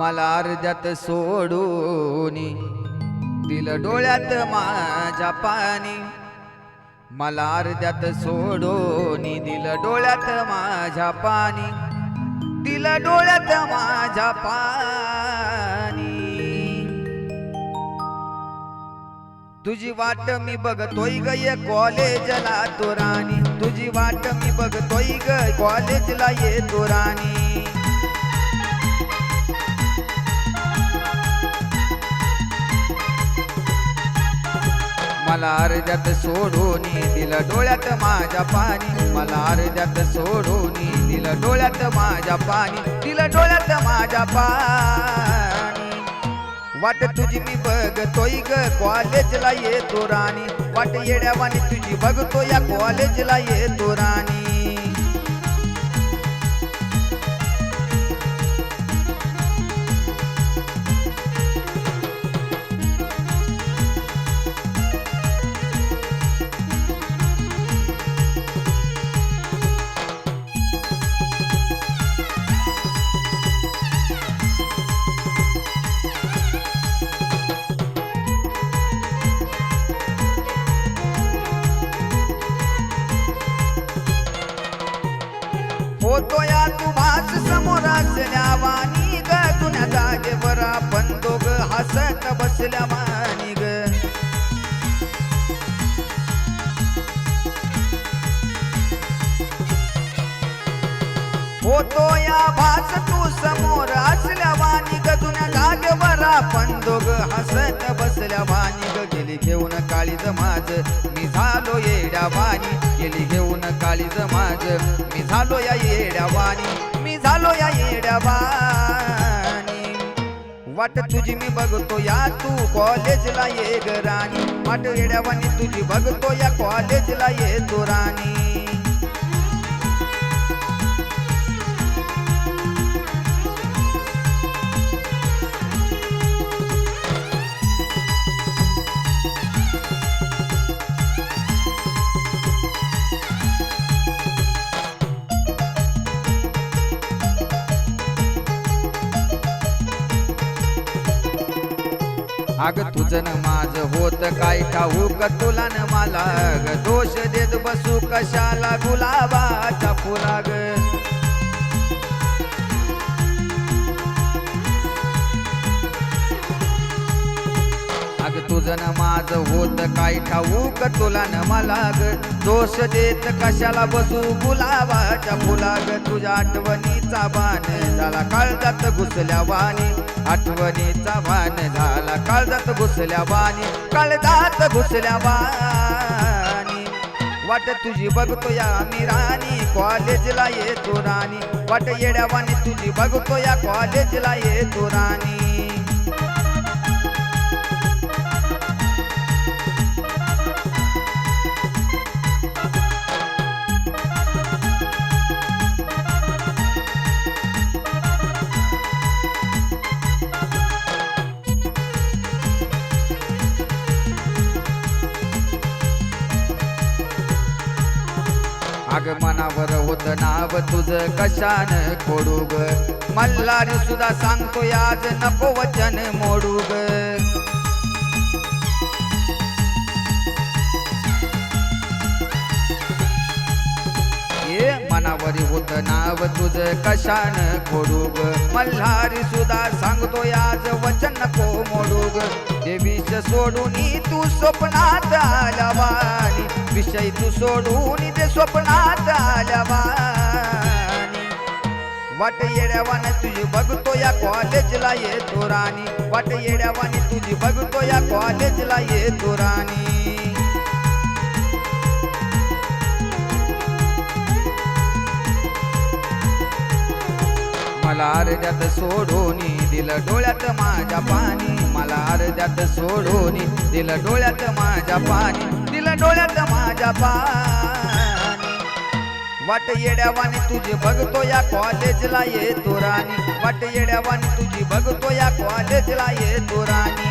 मला अर्ध्यात सोडून दिलं डोळ्यात माझ्या पाणी, मला अर्ध्यात सोडून दिलं डोळ्यात माझ्या पाणी, दिलं डोळ्यात माझ्या पाणी। तुझी वाट मी बघतोय ग ये कॉलेजला तो राणी, तुझी वाट मी बघतोय ग कॉलेजला ये तो राणी। मला अर्ध्यात सोडून दिलं डोळ्यात माझ्या पाणी, मला अर्ध्यात सोडून दिलं डोळ्यात माझ्या पाणी, दिलं डोळ्यात माझ्या पाणी। वाट तुझी मी बघतोय ग कॉलेजला येतो राणी, वाट येड्यावानी तुझी बघतो या कॉलेजला येतो राणी। होतो या तू भास समोर असल्यावानी ग, तुझ्या जागेवर आपण दोघ हसत बसल्या मानी ग। होतो या भास तू समोर असल्यावानी ग, तुझ्या जागेवर आपण दोघ हसत बसल्या वानी ग। गेली घेऊन काळीज माझ मी झालो येड्यावानी, गेली घेऊन काळीज माझ मी झालो या येड्यावानी, मी झालो या येड्यावानी। वाट तुझी मी बघतो या तू कॉलेजला ये ग राणी, वाट येड्यावानी तुझी बघतो या कॉलेजला ये तो राणी। अग तुझं न माझं होत काय ठाऊक तुला न मला ग, दोष देत बसू कशाला गुलाबाच्या फुला ग। अग तुझं न माझं होत काय ठाऊक तुला न मला ग, दोष देत कशाला बसू गुलाबाच्या फुला ग। तुझ्या आठवणीचा बाण झाला काळजात घुसल्या वाणी, आठवणीचा बाण झाला काळजात घुसल्या वाणी, काळजात घुसल्या वाणी। वाट तुझी बघतो या मी राणी कॉलेजला येतो राणी, वाट येड्यावानी तुझी बघतो या कॉलेजला येतो राणी। अग मनावर होत नाव तुझं कशान खोडू ग, मल्हारी सुद्धा सांगतो आज नको वचन मोडू ग। मनावरी होत नाव तुझं कशान खोडू ग, मल्हारी सुद्धा सांगतो आज वचन नको मोडू ग। ते विष सोडून तू स्वप्नात आल्यावानी, विषय तू सोडून ते स्वप्नात आल्यावानी। वाट येड्यावानी तुझी बघतो या कॉलेजला येतो राणी, वाट येड्यावानी तुझी बघतो या कॉलेजला येतो राणी। मला अर्ध्यात सोडून दिलं डोळ्यात माझ्या पाणी, मला अर्ध्यात सोडून दिलं डोळ्यात माझ्या पाणी, दिलं डोळ्यात माझ्या पाणी। वाट येड्यावानी तुझी बघतो या कॉलेजला येतो राणी, वाट येड्यावानी तुझी बघतो या कॉलेजला येतो राणी।